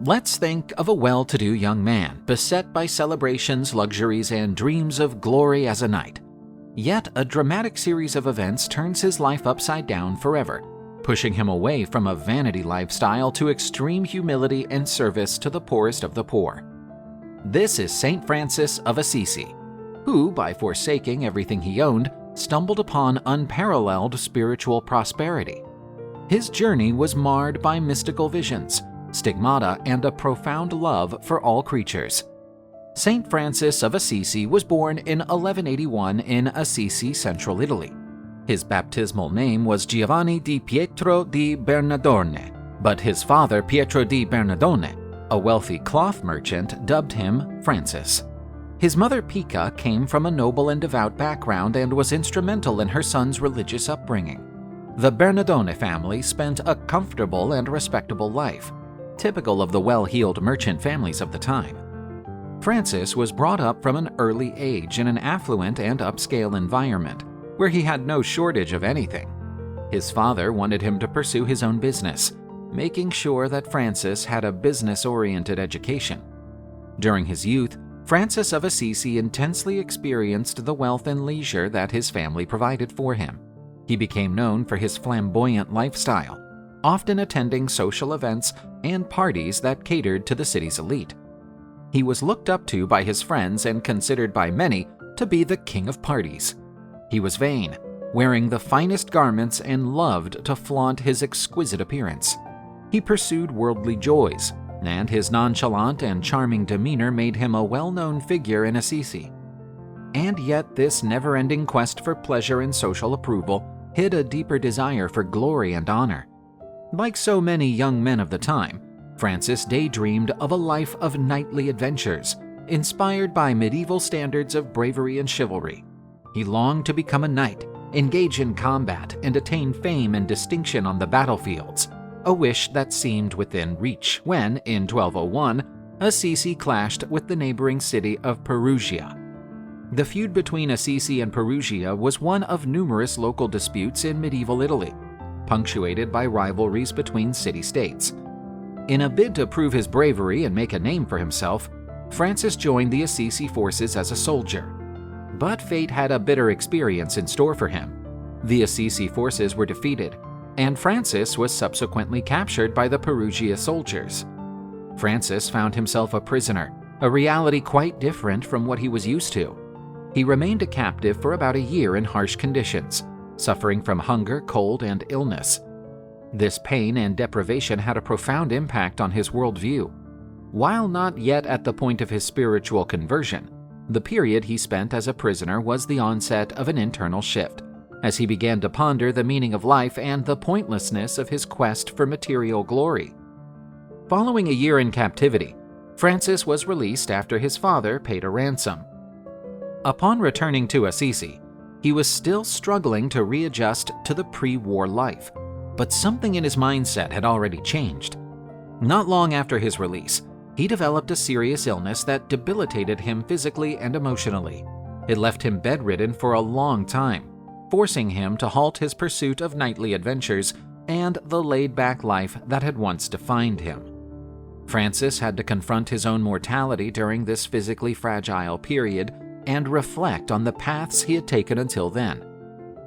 Let's think of a well-to-do young man, beset by celebrations, luxuries, and dreams of glory as a knight. Yet a dramatic series of events turns his life upside down forever, pushing him away from a vanity lifestyle to extreme humility and service to the poorest of the poor. This is Saint Francis of Assisi, who, by forsaking everything he owned, stumbled upon unparalleled spiritual prosperity. His journey was marred by mystical visions, stigmata, and a profound love for all creatures. Saint Francis of Assisi was born in 1181 in Assisi, central Italy. His baptismal name was Giovanni di Pietro di Bernardone, but his father, Pietro di Bernardone, a wealthy cloth merchant, dubbed him Francis. His mother, Pica, came from a noble and devout background and was instrumental in her son's religious upbringing. The Bernardone family spent a comfortable and respectable life, typical of the well-heeled merchant families of the time. Francis was brought up from an early age in an affluent and upscale environment, where he had no shortage of anything. His father wanted him to pursue his own business, making sure that Francis had a business-oriented education. During his youth, Francis of Assisi intensely experienced the wealth and leisure that his family provided for him. He became known for his flamboyant lifestyle, often attending social events and parties that catered to the city's elite. He was looked up to by his friends and considered by many to be the king of parties. He was vain, wearing the finest garments, and loved to flaunt his exquisite appearance. He pursued worldly joys, and his nonchalant and charming demeanor made him a well-known figure in Assisi. And yet this never-ending quest for pleasure and social approval hid a deeper desire for glory and honor. Like so many young men of the time, Francis daydreamed of a life of knightly adventures, inspired by medieval standards of bravery and chivalry. He longed to become a knight, engage in combat, and attain fame and distinction on the battlefields, a wish that seemed within reach when, in 1201, Assisi clashed with the neighboring city of Perugia. The feud between Assisi and Perugia was one of numerous local disputes in medieval Italy, punctuated by rivalries between city-states. In a bid to prove his bravery and make a name for himself, Francis joined the Assisi forces as a soldier. But fate had a bitter experience in store for him. The Assisi forces were defeated, and Francis was subsequently captured by the Perugia soldiers. Francis found himself a prisoner, a reality quite different from what he was used to. He remained a captive for about a year in harsh conditions, suffering from hunger, cold, and illness. This pain and deprivation had a profound impact on his worldview. While not yet at the point of his spiritual conversion, the period he spent as a prisoner was the onset of an internal shift, as he began to ponder the meaning of life and the pointlessness of his quest for material glory. Following a year in captivity, Francis was released after his father paid a ransom. Upon returning to Assisi, he was still struggling to readjust to the pre-war life, but something in his mindset had already changed. Not long after his release, he developed a serious illness that debilitated him physically and emotionally. It left him bedridden for a long time, forcing him to halt his pursuit of knightly adventures and the laid-back life that had once defined him. Francis had to confront his own mortality during this physically fragile period and reflect on the paths he had taken until then.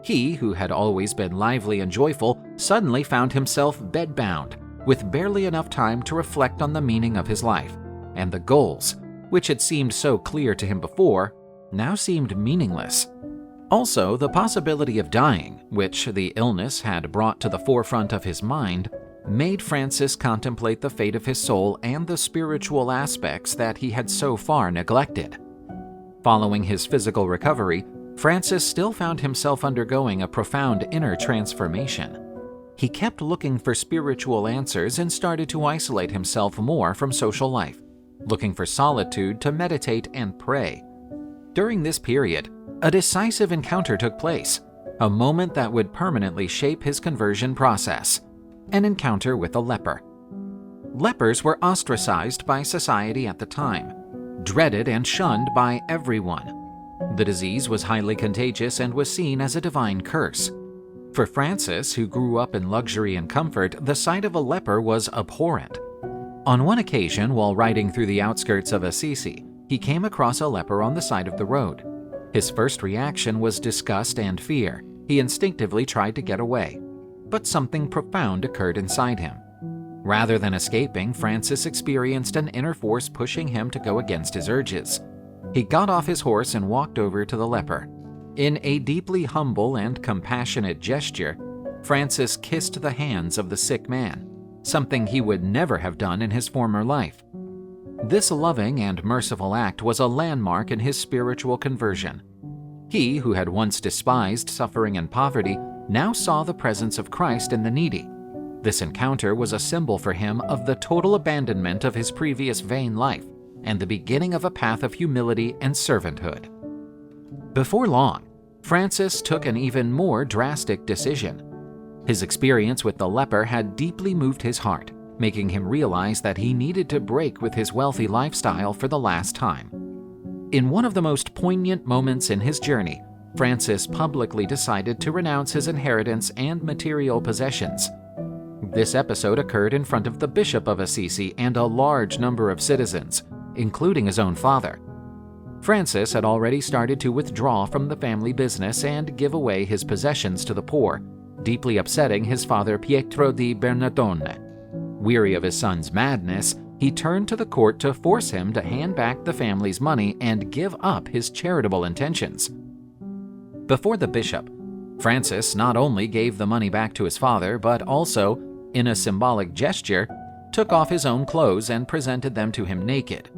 He, who had always been lively and joyful, suddenly found himself bedbound, with barely enough time to reflect on the meaning of his life, and the goals, which had seemed so clear to him before, now seemed meaningless. Also, the possibility of dying, which the illness had brought to the forefront of his mind, made Francis contemplate the fate of his soul and the spiritual aspects that he had so far neglected. Following his physical recovery, Francis still found himself undergoing a profound inner transformation. He kept looking for spiritual answers and started to isolate himself more from social life, looking for solitude to meditate and pray. During this period, a decisive encounter took place, a moment that would permanently shape his conversion process: an encounter with a leper. Lepers were ostracized by society at the time, dreaded and shunned by everyone. The disease was highly contagious and was seen as a divine curse. For Francis, who grew up in luxury and comfort, the sight of a leper was abhorrent. On one occasion, while riding through the outskirts of Assisi, he came across a leper on the side of the road. His first reaction was disgust and fear. He instinctively tried to get away, but something profound occurred inside him. Rather than escaping, Francis experienced an inner force pushing him to go against his urges. He got off his horse and walked over to the leper. In a deeply humble and compassionate gesture, Francis kissed the hands of the sick man, something he would never have done in his former life. This loving and merciful act was a landmark in his spiritual conversion. He, who had once despised suffering and poverty, now saw the presence of Christ in the needy. This encounter was a symbol for him of the total abandonment of his previous vain life and the beginning of a path of humility and servanthood. Before long, Francis took an even more drastic decision. His experience with the leper had deeply moved his heart, making him realize that he needed to break with his wealthy lifestyle for the last time. In one of the most poignant moments in his journey, Francis publicly decided to renounce his inheritance and material possessions. This episode occurred in front of the Bishop of Assisi and a large number of citizens, including his own father. Francis had already started to withdraw from the family business and give away his possessions to the poor, deeply upsetting his father Pietro di Bernardone. Weary of his son's madness, he turned to the court to force him to hand back the family's money and give up his charitable intentions. Before the bishop, Francis not only gave the money back to his father, but also, in a symbolic gesture, took off his own clothes and presented them to him naked.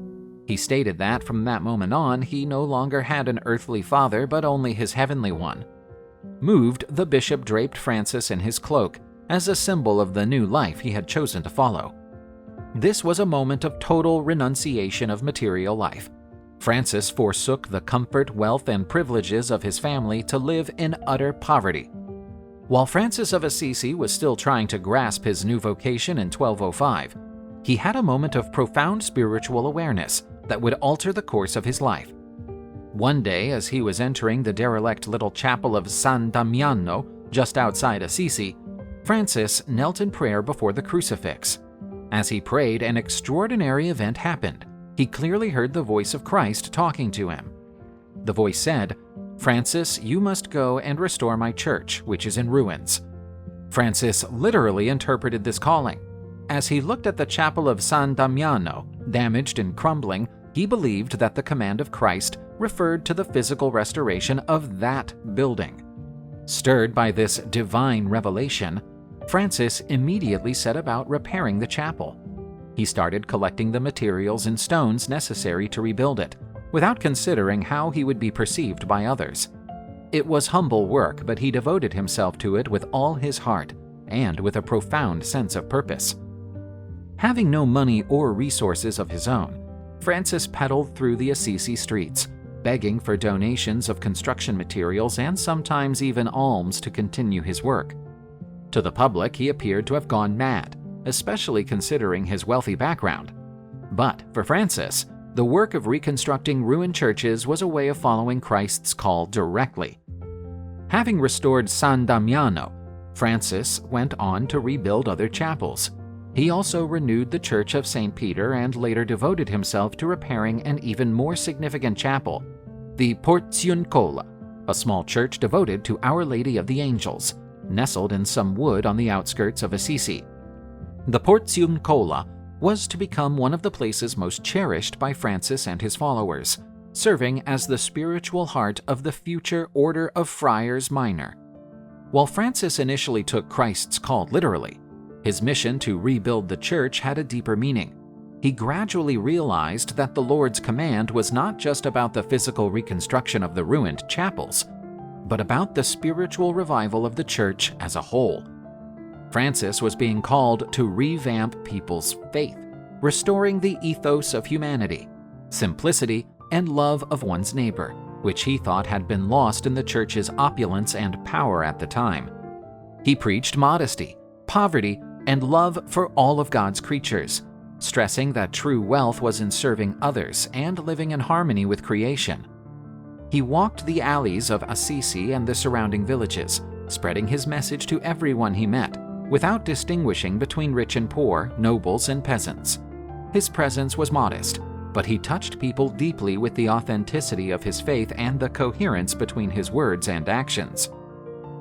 He stated that from that moment on, he no longer had an earthly father, but only his heavenly one. Moved, the bishop draped Francis in his cloak as a symbol of the new life he had chosen to follow. This was a moment of total renunciation of material life. Francis forsook the comfort, wealth, and privileges of his family to live in utter poverty. While Francis of Assisi was still trying to grasp his new vocation in 1205, he had a moment of profound spiritual awareness that would alter the course of his life. One day, as he was entering the derelict little chapel of San Damiano just outside Assisi, Francis knelt in prayer before the crucifix. As he prayed, an extraordinary event happened. He clearly heard the voice of Christ talking to him. The voice said, "Francis, you must go and restore my church, which is in ruins." Francis literally interpreted this calling. As he looked at the chapel of San Damiano, damaged and crumbling, he believed that the command of Christ referred to the physical restoration of that building. Stirred by this divine revelation, Francis immediately set about repairing the chapel. He started collecting the materials and stones necessary to rebuild it, without considering how he would be perceived by others. It was humble work, but he devoted himself to it with all his heart and with a profound sense of purpose. Having no money or resources of his own, Francis pedaled through the Assisi streets, begging for donations of construction materials and sometimes even alms to continue his work. To the public, he appeared to have gone mad, especially considering his wealthy background. But for Francis, the work of reconstructing ruined churches was a way of following Christ's call directly. Having restored San Damiano, Francis went on to rebuild other chapels. He also renewed the Church of St. Peter and later devoted himself to repairing an even more significant chapel, the Porziuncola, a small church devoted to Our Lady of the Angels, nestled in some wood on the outskirts of Assisi. The Porziuncola was to become one of the places most cherished by Francis and his followers, serving as the spiritual heart of the future Order of Friars Minor. While Francis initially took Christ's call literally, his mission to rebuild the church had a deeper meaning. He gradually realized that the Lord's command was not just about the physical reconstruction of the ruined chapels, but about the spiritual revival of the church as a whole. Francis was being called to revamp people's faith, restoring the ethos of humanity, simplicity, and love of one's neighbor, which he thought had been lost in the church's opulence and power at the time. He preached modesty, poverty, and love for all of God's creatures, stressing that true wealth was in serving others and living in harmony with creation. He walked the alleys of Assisi and the surrounding villages, spreading his message to everyone he met, without distinguishing between rich and poor, nobles and peasants. His presence was modest, but he touched people deeply with the authenticity of his faith and the coherence between his words and actions.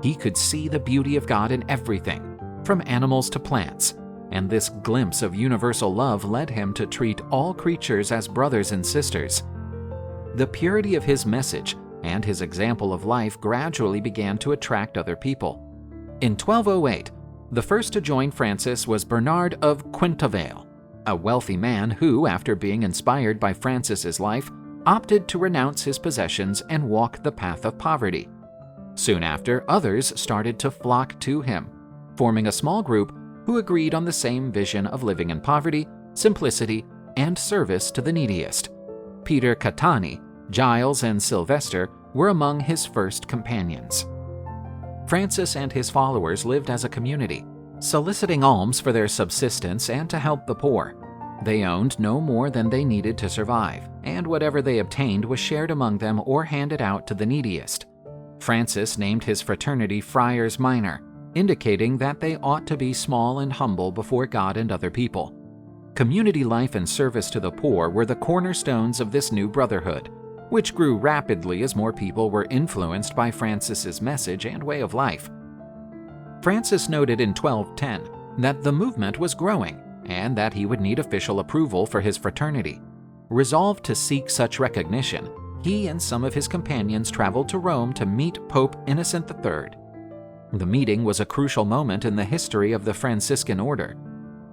He could see the beauty of God in everything, from animals to plants, and this glimpse of universal love led him to treat all creatures as brothers and sisters. The purity of his message and his example of life gradually began to attract other people. In 1208, the first to join Francis was Bernard of Quintavail, a wealthy man who, after being inspired by Francis's life, opted to renounce his possessions and walk the path of poverty. Soon after, others started to flock to him, forming a small group who agreed on the same vision of living in poverty, simplicity, and service to the neediest. Peter Catani, Giles, and Sylvester were among his first companions. Francis and his followers lived as a community, soliciting alms for their subsistence and to help the poor. They owned no more than they needed to survive, and whatever they obtained was shared among them or handed out to the neediest. Francis named his fraternity Friars Minor, indicating that they ought to be small and humble before God and other people. Community life and service to the poor were the cornerstones of this new brotherhood, which grew rapidly as more people were influenced by Francis's message and way of life. Francis noted in 1210 that the movement was growing and that he would need official approval for his fraternity. Resolved to seek such recognition, he and some of his companions traveled to Rome to meet Pope Innocent III. The meeting was a crucial moment in the history of the Franciscan order.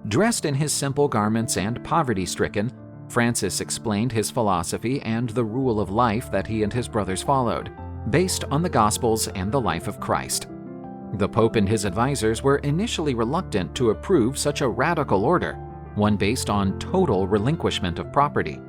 Dressed in his simple garments and poverty-stricken, Francis explained his philosophy and the rule of life that he and his brothers followed, based on the Gospels and the life of Christ. The Pope and his advisors were initially reluctant to approve such a radical order, one based on total relinquishment of property.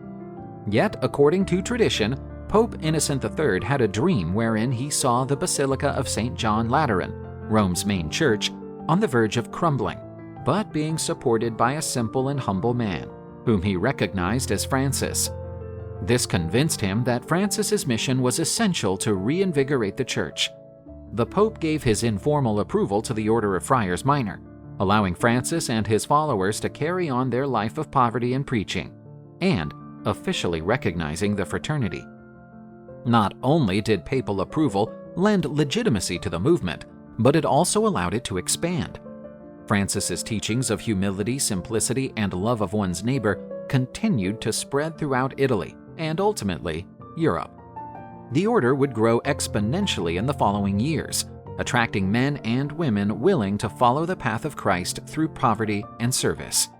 Yet, according to tradition, Pope Innocent III had a dream wherein he saw the Basilica of St. John Lateran, Rome's main church, on the verge of crumbling, but being supported by a simple and humble man, whom he recognized as Francis. This convinced him that Francis's mission was essential to reinvigorate the church. The Pope gave his informal approval to the Order of Friars Minor, allowing Francis and his followers to carry on their life of poverty and preaching, and officially recognizing the fraternity. Not only did papal approval lend legitimacy to the movement, but it also allowed it to expand. Francis's teachings of humility, simplicity, and love of one's neighbor continued to spread throughout Italy and ultimately Europe. The order would grow exponentially in the following years, attracting men and women willing to follow the path of Christ through poverty and service.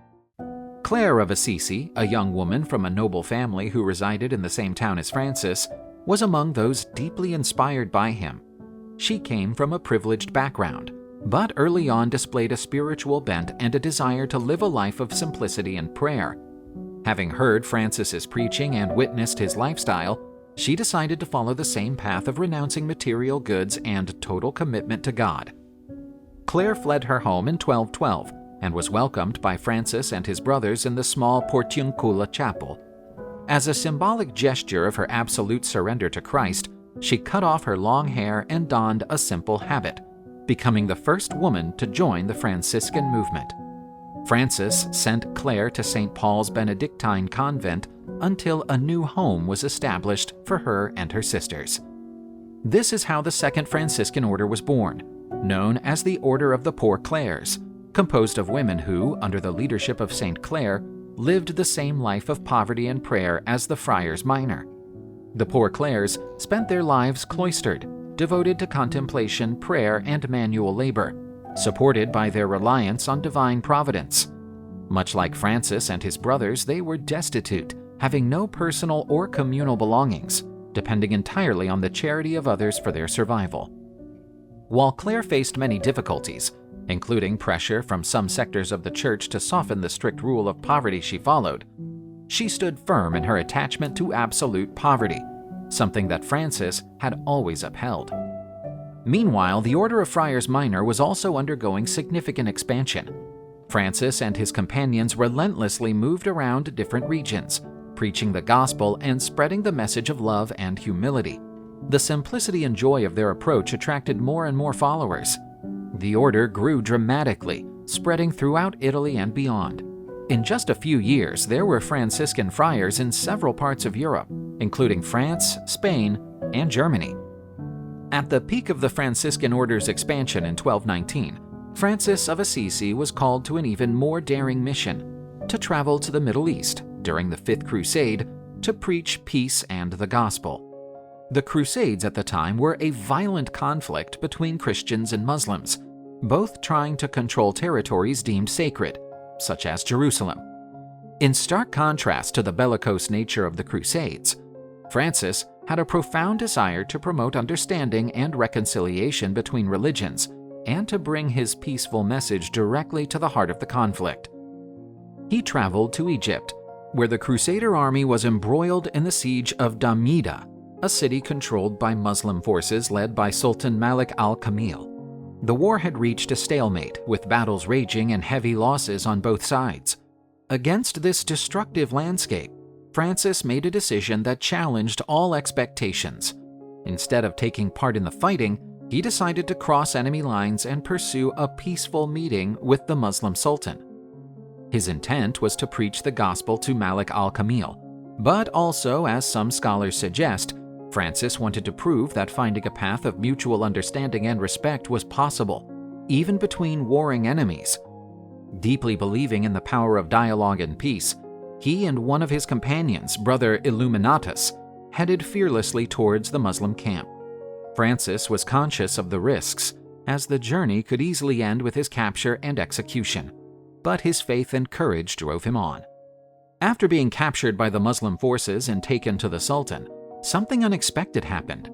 Clare of Assisi, a young woman from a noble family who resided in the same town as Francis, was among those deeply inspired by him. She came from a privileged background, but early on displayed a spiritual bent and a desire to live a life of simplicity and prayer. Having heard Francis's preaching and witnessed his lifestyle, she decided to follow the same path of renouncing material goods and total commitment to God. Clare fled her home in 1212 and was welcomed by Francis and his brothers in the small Portiuncula chapel. As a symbolic gesture of her absolute surrender to Christ, she cut off her long hair and donned a simple habit, becoming the first woman to join the Franciscan movement. Francis sent Clare to St. Paul's Benedictine convent until a new home was established for her and her sisters. This is how the Second Franciscan Order was born, known as the Order of the Poor Clares, composed of women who, under the leadership of St. Clare, lived the same life of poverty and prayer as the Friars Minor. The Poor Clares spent their lives cloistered, devoted to contemplation, prayer, and manual labor, supported by their reliance on divine providence. Much like Francis and his brothers, they were destitute, having no personal or communal belongings, depending entirely on the charity of others for their survival. While Clare faced many difficulties, including pressure from some sectors of the church to soften the strict rule of poverty she followed, she stood firm in her attachment to absolute poverty, something that Francis had always upheld. Meanwhile, the Order of Friars Minor was also undergoing significant expansion. Francis and his companions relentlessly moved around different regions, preaching the gospel and spreading the message of love and humility. The simplicity and joy of their approach attracted more and more followers. The order grew dramatically, spreading throughout Italy and beyond. In just a few years, there were Franciscan friars in several parts of Europe, including France, Spain, and Germany. At the peak of the Franciscan order's expansion in 1219, Francis of Assisi was called to an even more daring mission: to travel to the Middle East during the Fifth Crusade to preach peace and the gospel. The Crusades at the time were a violent conflict between Christians and Muslims, both trying to control territories deemed sacred, such as Jerusalem. In stark contrast to the bellicose nature of the Crusades, Francis had a profound desire to promote understanding and reconciliation between religions and to bring his peaceful message directly to the heart of the conflict. He traveled to Egypt, where the Crusader army was embroiled in the siege of Damietta, a city controlled by Muslim forces led by Sultan Malik al-Kamil. The war had reached a stalemate, with battles raging and heavy losses on both sides. Against this destructive landscape, Francis made a decision that challenged all expectations. Instead of taking part in the fighting, he decided to cross enemy lines and pursue a peaceful meeting with the Muslim Sultan. His intent was to preach the gospel to Malik al-Kamil, but also, as some scholars suggest, Francis wanted to prove that finding a path of mutual understanding and respect was possible, even between warring enemies. Deeply believing in the power of dialogue and peace, he and one of his companions, Brother Illuminatus, headed fearlessly towards the Muslim camp. Francis was conscious of the risks, as the journey could easily end with his capture and execution, but his faith and courage drove him on. After being captured by the Muslim forces and taken to the Sultan, something unexpected happened.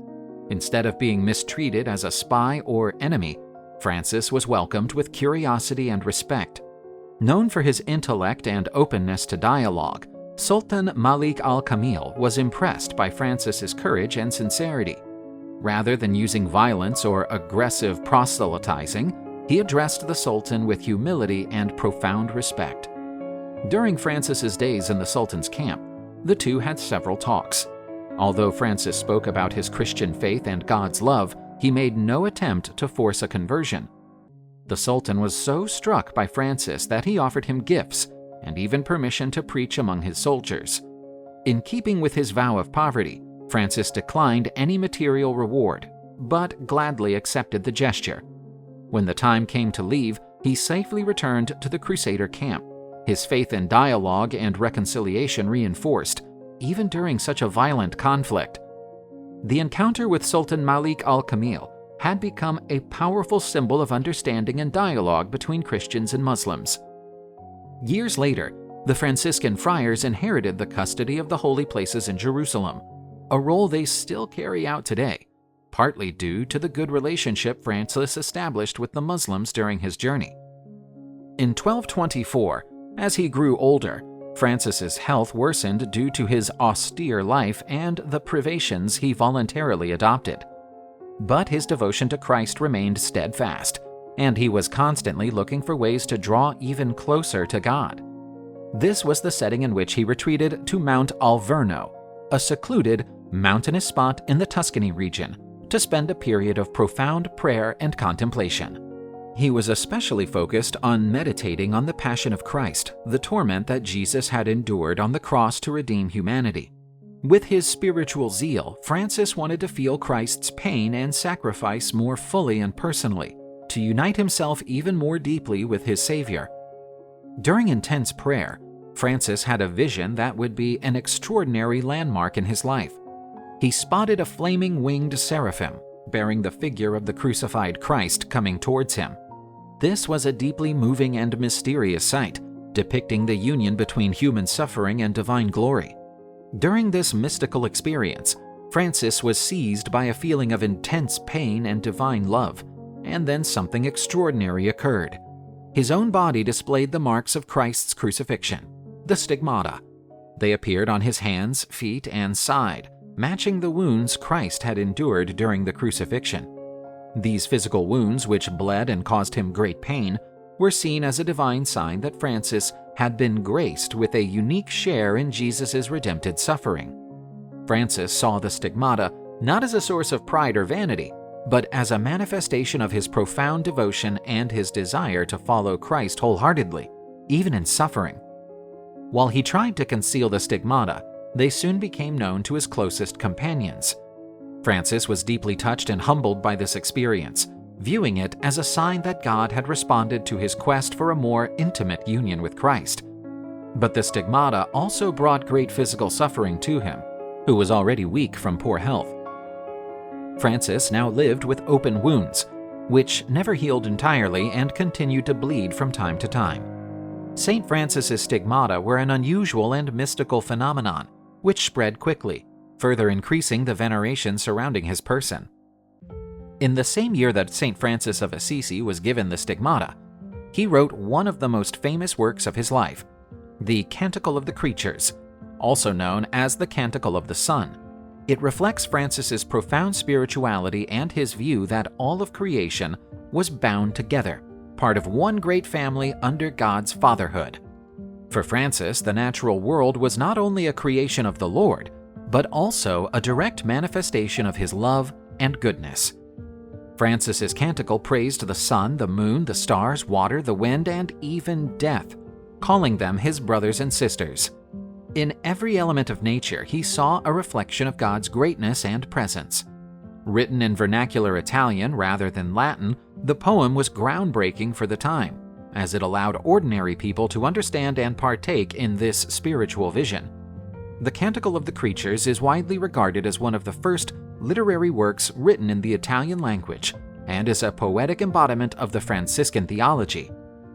Instead of being mistreated as a spy or enemy, Francis was welcomed with curiosity and respect. Known for his intellect and openness to dialogue, Sultan Malik al-Kamil was impressed by Francis's courage and sincerity. Rather than using violence or aggressive proselytizing, he addressed the Sultan with humility and profound respect. During Francis's days in the Sultan's camp, the two had several talks. Although Francis spoke about his Christian faith and God's love, he made no attempt to force a conversion. The Sultan was so struck by Francis that he offered him gifts and even permission to preach among his soldiers. In keeping with his vow of poverty, Francis declined any material reward, but gladly accepted the gesture. When the time came to leave, he safely returned to the Crusader camp, his faith in dialogue and reconciliation reinforced, even during such a violent conflict. The encounter with Sultan Malik al-Kamil had become a powerful symbol of understanding and dialogue between Christians and Muslims. Years later, the Franciscan friars inherited the custody of the holy places in Jerusalem, a role they still carry out today, partly due to the good relationship Francis established with the Muslims during his journey. In 1224, as he grew older, Francis's health worsened due to his austere life and the privations he voluntarily adopted. But his devotion to Christ remained steadfast, and he was constantly looking for ways to draw even closer to God. This was the setting in which he retreated to Mount Alverno, a secluded, mountainous spot in the Tuscany region, to spend a period of profound prayer and contemplation. He was especially focused on meditating on the Passion of Christ, the torment that Jesus had endured on the cross to redeem humanity. With his spiritual zeal, Francis wanted to feel Christ's pain and sacrifice more fully and personally, to unite himself even more deeply with his Savior. During intense prayer, Francis had a vision that would be an extraordinary landmark in his life. He spotted a flaming winged seraphim, bearing the figure of the crucified Christ coming towards him. This was a deeply moving and mysterious sight, depicting the union between human suffering and divine glory. During this mystical experience, Francis was seized by a feeling of intense pain and divine love, and then something extraordinary occurred. His own body displayed the marks of Christ's crucifixion, the Stigmata. They appeared on his hands, feet, and side, matching the wounds Christ had endured during the crucifixion. These physical wounds, which bled and caused him great pain, were seen as a divine sign that Francis had been graced with a unique share in Jesus' redemptive suffering. Francis saw the Stigmata not as a source of pride or vanity, but as a manifestation of his profound devotion and his desire to follow Christ wholeheartedly, even in suffering. While he tried to conceal the stigmata, they soon became known to his closest companions. Francis was deeply touched and humbled by this experience, viewing it as a sign that God had responded to his quest for a more intimate union with Christ. But the stigmata also brought great physical suffering to him, who was already weak from poor health. Francis now lived with open wounds, which never healed entirely and continued to bleed from time to time. St. Francis's stigmata were an unusual and mystical phenomenon, which spread quickly, further increasing the veneration surrounding his person. In the same year that St. Francis of Assisi was given the stigmata, he wrote one of the most famous works of his life, the Canticle of the Creatures, also known as the Canticle of the Sun. It reflects Francis's profound spirituality and his view that all of creation was bound together, part of one great family under God's fatherhood. For Francis, the natural world was not only a creation of the Lord, but also a direct manifestation of his love and goodness. Francis's canticle praised the sun, the moon, the stars, water, the wind, and even death, calling them his brothers and sisters. In every element of nature, he saw a reflection of God's greatness and presence. Written in vernacular Italian rather than Latin, the poem was groundbreaking for the time, as it allowed ordinary people to understand and partake in this spiritual vision. The Canticle of the Creatures is widely regarded as one of the first literary works written in the Italian language and is a poetic embodiment of the Franciscan theology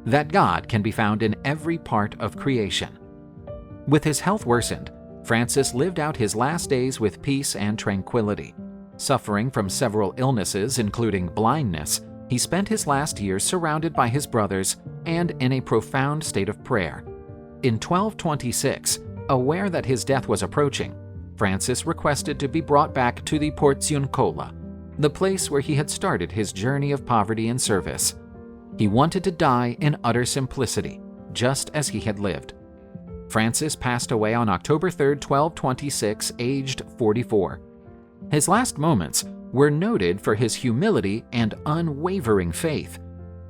that God can be found in every part of creation. With his health worsened, Francis lived out his last days with peace and tranquility. Suffering from several illnesses, including blindness, he spent his last years surrounded by his brothers and in a profound state of prayer. In 1226, aware that his death was approaching, Francis requested to be brought back to the Porziuncola, the place where he had started his journey of poverty and service. He wanted to die in utter simplicity, just as he had lived. Francis passed away on October 3, 1226, aged 44. His last moments were noted for his humility and unwavering faith.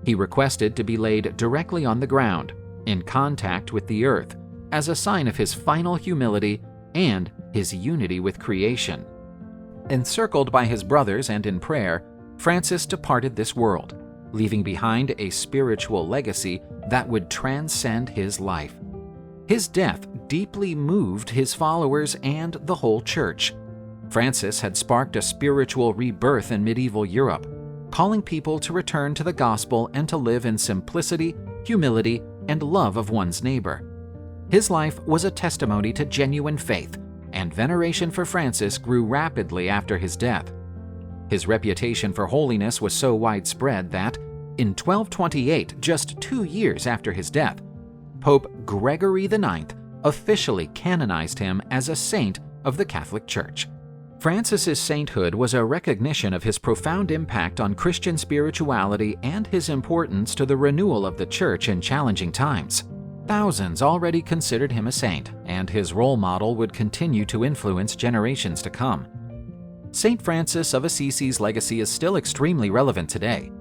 He requested to be laid directly on the ground, in contact with the earth, as a sign of his final humility and his unity with creation. Encircled by his brothers and in prayer, Francis departed this world, leaving behind a spiritual legacy that would transcend his life. His death deeply moved his followers and the whole church. Francis had sparked a spiritual rebirth in medieval Europe, calling people to return to the gospel and to live in simplicity, humility, and love of one's neighbor. His life was a testimony to genuine faith, and veneration for Francis grew rapidly after his death. His reputation for holiness was so widespread that, in 1228, just 2 years after his death, Pope Gregory IX officially canonized him as a saint of the Catholic Church. Francis's sainthood was a recognition of his profound impact on Christian spirituality and his importance to the renewal of the Church in challenging times. Thousands already considered him a saint, and his role model would continue to influence generations to come. St. Francis of Assisi's legacy is still extremely relevant today.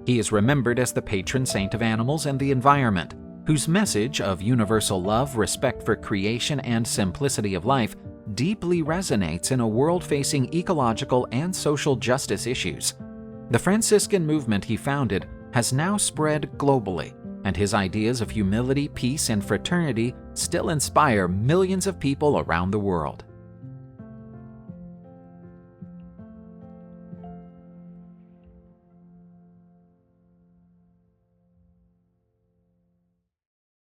He is remembered as the patron saint of animals and the environment, whose message of universal love, respect for creation, and simplicity of life deeply resonates in a world facing ecological and social justice issues. The Franciscan movement he founded has now spread globally, and his ideas of humility, peace, and fraternity still inspire millions of people around the world.